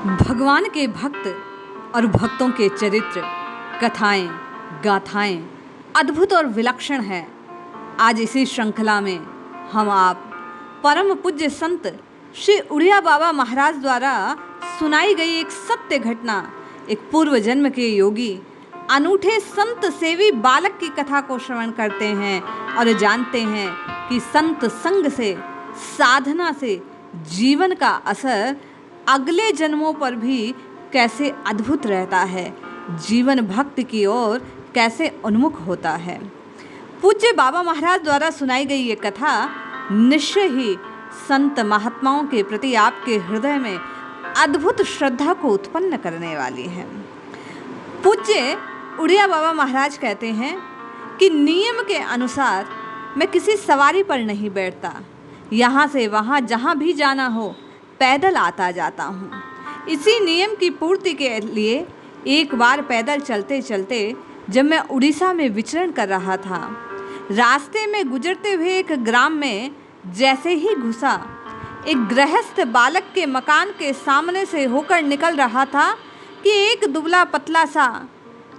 भगवान के भक्त और भक्तों के चरित्र, कथाएं, गाथाएं अद्भुत और विलक्षण हैं। आज इसी श्रृंखला में हम आप परम पूज्य संत श्री उड़िया बाबा महाराज द्वारा सुनाई गई एक सत्य घटना, एक पूर्व जन्म के योगी अनूठे संत सेवी बालक की कथा को श्रवण करते हैं और जानते हैं कि संत संग से, साधना से जीवन का असर अगले जन्मों पर भी कैसे अद्भुत रहता है, जीवन भक्ति की ओर कैसे उन्मुख होता है। पूज्य बाबा महाराज द्वारा सुनाई गई ये कथा निश्चय ही संत महात्माओं के प्रति आपके हृदय में अद्भुत श्रद्धा को उत्पन्न करने वाली है। पूज्य उड़िया बाबा महाराज कहते हैं कि नियम के अनुसार मैं किसी सवारी पर नहीं बैठता, यहाँ से वहाँ जहाँ भी जाना हो पैदल आता जाता हूँ। इसी नियम की पूर्ति के लिए एक बार पैदल चलते चलते जब मैं उड़ीसा में विचरण कर रहा था, रास्ते में गुजरते हुए एक ग्राम में जैसे ही घुसा, एक गृहस्थ बालक के मकान के सामने से होकर निकल रहा था कि एक दुबला पतला सा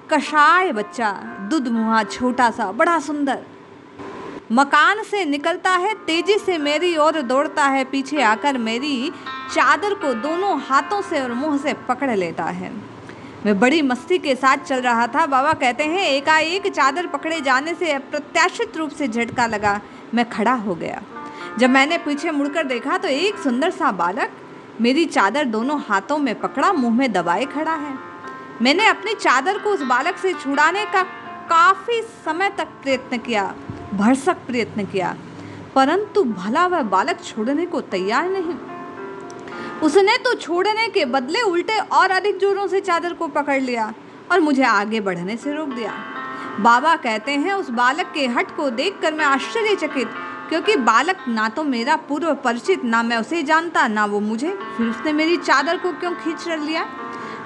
कषाय बच्चा, दुधमुहा छोटा सा, बड़ा सुंदर, मकान से निकलता है, तेजी से मेरी ओर दौड़ता है, पीछे आकर मेरी चादर को दोनों हाथों से और मुंह से पकड़ लेता है। मैं बड़ी मस्ती के साथ चल रहा था। बाबा कहते हैं एकाएक चादर पकड़े जाने से अप्रत्याशित रूप से झटका लगा, मैं खड़ा हो गया। जब मैंने पीछे मुड़कर देखा तो एक सुंदर सा बालक मेरी चादर दोनों हाथों में पकड़ा, मुंह में दबाए खड़ा है। मैंने अपनी चादर को उस बालक से छुड़ाने का काफ़ी समय तक प्रयत्न किया, भरसक प्रयत्न किया, परंतु भला वह बालक छोड़ने को तैयार नहीं। उसने तो छोड़ने के बदले उल्टे और अधिक जोरों से चादर को पकड़ लिया और मुझे आगे बढ़ने से रोक दिया। बाबा कहते हैं उस बालक के हठ को देखकर मैं आश्चर्यचकित, क्योंकि बालक ना तो मेरा पूर्व परिचित, ना मैं उसे जानता, ना वो मुझे। फिर उसने मेरी चादर को क्यों खींच लिया?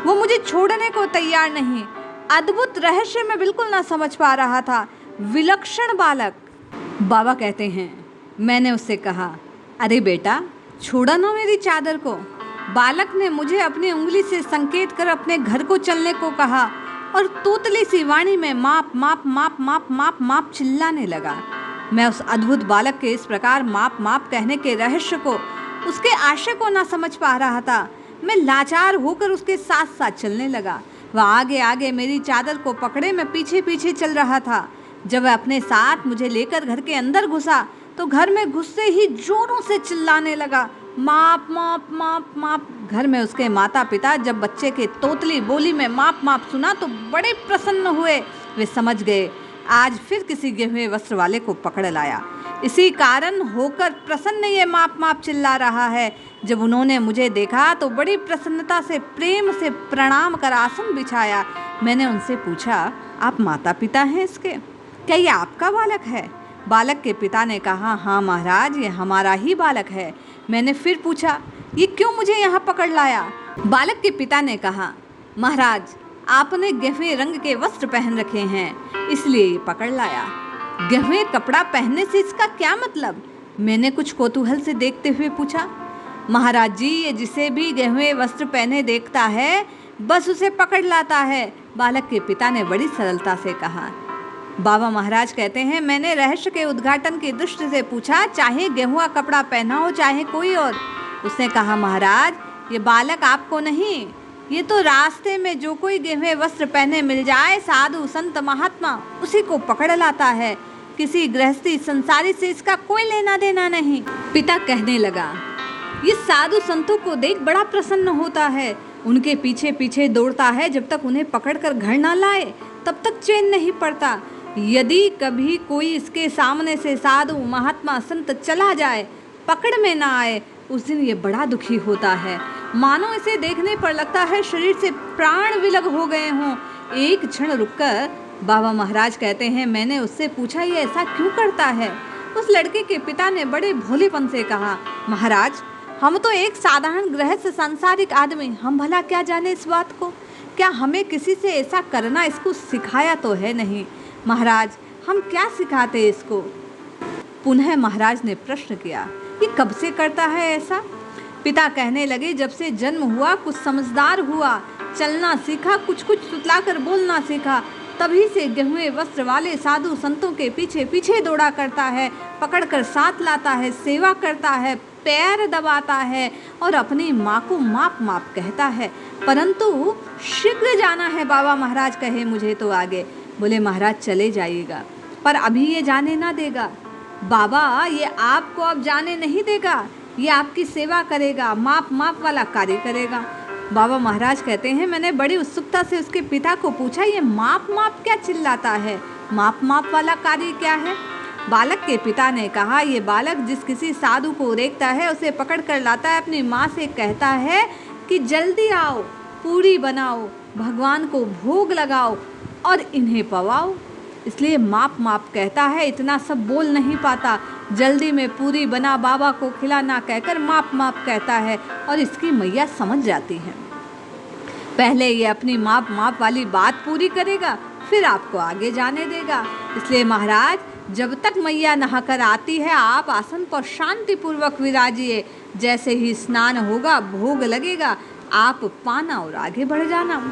वो मुझे छोड़ने को तैयार नहीं। अद्भुत रहस्य मैं बिल्कुल ना समझ पा रहा था। विलक्षण बालक। बाबा कहते हैं मैंने उससे कहा, अरे बेटा छोड़ा ना मेरी चादर को। बालक ने मुझे अपनी उंगली से संकेत कर अपने घर को चलने को कहा और तोतली सी वाणी में माप माप माप माप माप माप चिल्लाने लगा। मैं उस अद्भुत बालक के इस प्रकार माप माप कहने के रहस्य को, उसके आशय को ना समझ पा रहा था। मैं लाचार होकर उसके साथ साथ चलने लगा। वह आगे आगे मेरी चादर को पकड़े, मैं पीछे पीछे चल रहा था। जब वह अपने साथ मुझे लेकर घर के अंदर घुसा तो घर में घुसते ही जोरों से चिल्लाने लगा, माप माप माप माप। घर में उसके माता पिता जब बच्चे के तोतली बोली में माप माप सुना तो बड़े प्रसन्न हुए। वे समझ गए आज फिर किसी गेहुए वस्त्र वाले को पकड़ लाया, इसी कारण होकर प्रसन्न ये माप माप चिल्ला रहा है। जब उन्होंने मुझे देखा तो बड़ी प्रसन्नता से प्रेम से प्रणाम कर आसन बिछाया। मैंने उनसे पूछा, आप माता पिता हैं इसके? क्या ये आपका बालक है? बालक के पिता ने कहा, हाँ महाराज, ये हमारा ही बालक है। मैंने फिर पूछा, ये क्यों मुझे यहाँ पकड़ लाया? बालक के पिता ने कहा, महाराज आपने गेहुए रंग के वस्त्र पहन रखे हैं, इसलिए ये पकड़ लाया। गेहुए कपड़ा पहनने से इसका क्या मतलब? मैंने कुछ कौतूहल से देखते हुए पूछा। महाराज जी, ये जिसे भी गेहुए वस्त्र पहने देखता है बस उसे पकड़ लाता है, बालक के पिता ने बड़ी सरलता से कहा। बाबा महाराज कहते हैं मैंने रहस्य के उद्घाटन की दृष्टि से पूछा, चाहे गेहुआ कपड़ा पहना हो चाहे कोई और। उसने कहा, महाराज ये बालक आपको नहीं, ये तो रास्ते में जो कोई गेहुए वस्त्र पहने मिल जाए, साधु संत महात्मा, उसी को पकड़ लाता है। किसी गृहस्थी संसारी से इसका कोई लेना देना नहीं। पिता कहने लगा, ये साधु संतों को देख बड़ा प्रसन्न होता है, उनके पीछे पीछे दौड़ता है, जब तक उन्हें पकड़कर घर ना लाए तब तक चैन नहीं पड़ता। यदि कभी कोई इसके सामने से साधु महात्मा संत चला जाए, पकड़ में ना आए, उस दिन ये बड़ा दुखी होता है। मानो इसे देखने पर लगता है शरीर से प्राण विलग हो गए हों। एक क्षण रुककर बाबा महाराज कहते हैं मैंने उससे पूछा, ये ऐसा क्यों करता है? उस लड़के के पिता ने बड़े भोलेपन से कहा, महाराज हम तो एक साधारण गृहस्थ सांसारिक आदमी, हम भला क्या जाने इस बात को? क्या हमें किसी से ऐसा करना इसको सिखाया तो है नहीं। महाराज हम क्या सिखाते इसको? पुनः महाराज ने प्रश्न किया, ये कब से करता है ऐसा? पिता कहने लगे, जब से जन्म हुआ कुछ समझदार हुआ, चलना सीखा, कुछ कुछ सुतलाकर बोलना सीखा, तभी से गेहुए वस्त्र वाले साधु संतों के पीछे पीछे दौड़ा करता है, पकड़कर साथ लाता है, सेवा करता है, पैर दबाता है और अपनी माँ को माप माप कहता है। परंतु शीघ्र जाना है, बाबा महाराज कहे मुझे तो आगे। बोले महाराज चले जाइएगा, पर अभी ये जाने ना देगा। बाबा ये आपको अब जाने नहीं देगा, ये आपकी सेवा करेगा, माप माप वाला कार्य करेगा। बाबा महाराज कहते हैं, मैंने बड़ी उत्सुकता से उसके पिता को पूछा, ये माप माप क्या चिल्लाता है, माप माप वाला कार्य क्या है? बालक के पिता ने कहा, ये बालक जिस किसी साधु को देखता है उसे पकड़ कर लाता है, अपनी माँ से कहता है कि जल्दी आओ, पूरी बनाओ, भगवान को भोग लगाओ और इन्हें पवाओ। इसलिए माप माप कहता है, इतना सब बोल नहीं पाता, जल्दी में पूरी बना बाबा को खिलाना कहकर माप माप कहता है और इसकी मैया समझ जाती है। पहले ये अपनी माप माप वाली बात पूरी करेगा, फिर आपको आगे जाने देगा। इसलिए महाराज जब तक मैया नहाकर आती है आप आसन पर शांतिपूर्वक विराजिए, जैसे ही स्नान होगा भोग लगेगा, आप पाना और आगे बढ़ जाना।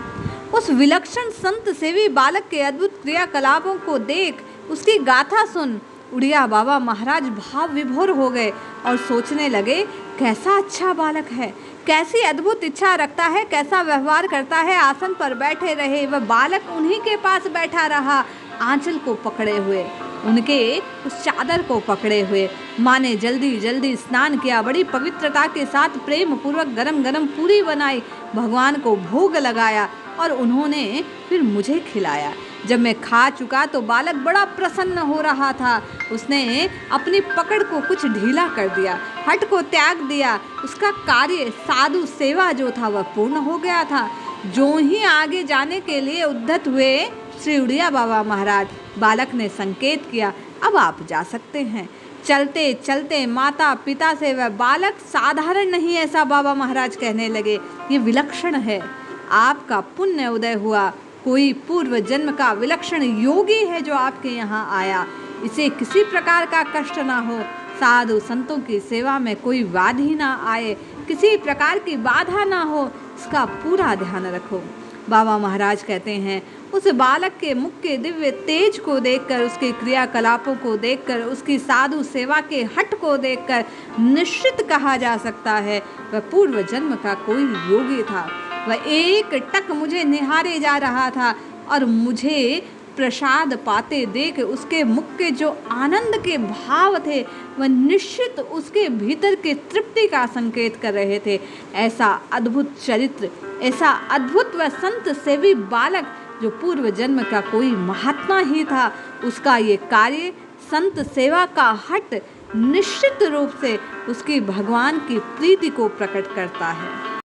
उस विलक्षण संत सेवी बालक के अद्भुत क्रियाकलापों को देख, उसकी गाथा सुन, उड़िया बाबा महाराज भाव विभोर हो गए और सोचने लगे, कैसा अच्छा बालक है, कैसी अद्भुत इच्छा रखता है, कैसा व्यवहार करता है। आसन पर बैठे रहे, वह बालक उन्हीं के पास बैठा रहा, आंचल को पकड़े हुए, उनके उस चादर को पकड़े हुए। माँ ने जल्दी जल्दी स्नान किया, बड़ी पवित्रता के साथ प्रेम पूर्वक गरम गरम पूरी बनाई, भगवान को भोग लगाया और उन्होंने फिर मुझे खिलाया। जब मैं खा चुका तो बालक बड़ा प्रसन्न हो रहा था। उसने अपनी पकड़ को कुछ ढीला कर दिया, हट को त्याग दिया। उसका कार्य साधु सेवा जो था वह पूर्ण हो गया था। जो ही आगे जाने के लिए उद्यत हुए श्री उड़िया बाबा महाराज, बालक ने संकेत किया, अब आप जा सकते हैं। चलते चलते माता पिता से वह बालक साधारण नहीं, ऐसा बाबा महाराज कहने लगे, ये विलक्षण है, आपका पुण्य उदय हुआ, कोई पूर्व जन्म का विलक्षण योगी है जो आपके यहाँ आया। इसे किसी प्रकार का कष्ट ना हो, साधु संतों की सेवा में कोई बाधा ना आए, किसी प्रकार की बाधा ना हो, इसका पूरा ध्यान रखो। बाबा महाराज कहते हैं, उस बालक के मुख के दिव्य तेज को देखकर, उसके क्रियाकलापों को देखकर, उसकी साधु सेवा के हट को देखकर निश्चित कहा जा सकता है वह पूर्व जन्म का कोई योगी था। वह एक टक मुझे निहारे जा रहा था और मुझे प्रसाद पाते देख उसके मुख के जो आनंद के भाव थे वह निश्चित उसके भीतर के तृप्ति का संकेत कर रहे थे। ऐसा अद्भुत चरित्र, ऐसा अद्भुत व संत सेवी बालक जो पूर्व जन्म का कोई महात्मा ही था, उसका ये कार्य संत सेवा का हट निश्चित रूप से उसकी भगवान की प्रीति को प्रकट करता है।